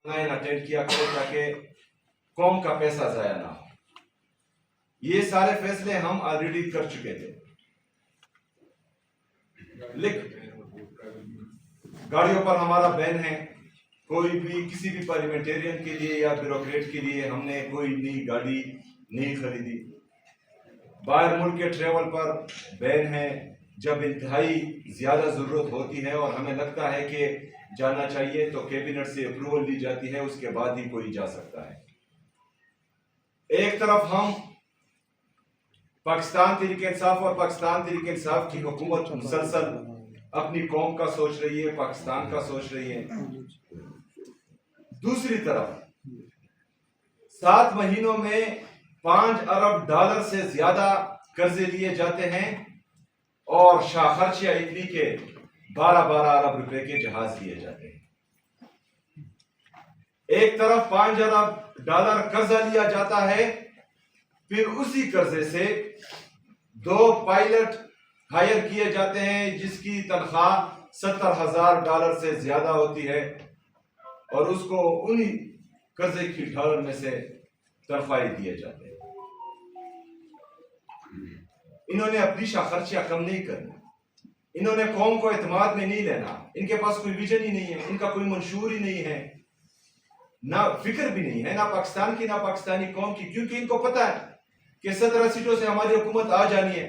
Attend किया करो ताकि कौम का पैसा जाया ना हो। ये सारे फैसले हम ऑलरेडी कर चुके थे। गाड़ियों पर हमारा बैन है। कोई भी किसी भी पार्लियामेंटेरियन के लिए या ब्यूरोक्रेट के लिए हमने कोई नई गाड़ी नहीं खरीदी। बाहर मुल्क के ट्रेवल पर बैन है। जब इंतहाई ज्यादा जरूरत होती है और हमें लगता है कि जाना चाहिए तो कैबिनेट से अप्रूवल ली जाती है, उसके बाद ही कोई जा सकता है। एक तरफ हम पाकिस्तान तहरीक इंसाफ और पाकिस्तान तहरीक इंसाफ की हुकूमत मुसलसल अपनी कौम का सोच रही है, पाकिस्तान का सोच रही है। दूसरी तरफ 7 महीनों में $5 अरब से ज्यादा कर्जे लिए जाते हैं और शाह खर्चिया इटली के 12 अरब रुपए के जहाज लिए जाते हैं। एक तरफ $5 अरब कर्जा लिया जाता है, फिर उसी कर्जे से 2 पायलट हायर किए जाते हैं जिसकी तनख्वाह $70,000 से ज्यादा होती है और उसको उन्हीं कर्जे की ढाल में से तनख्वाही दिए जाते हैं। इन्होंने अपनी शाह खर्चिया कम नहीं करना, इन्होंने कौम को एतमाद में नहीं लेना। इनके पास कोई विजन ही नहीं है, इनका कोई मंशूर ही नहीं है, ना फिक्र भी नहीं है, ना पाकिस्तान की ना पाकिस्तानी कौम की, क्योंकि इनको पता है कि 17 सीटों से हमारी हुकूमत आ जानी है।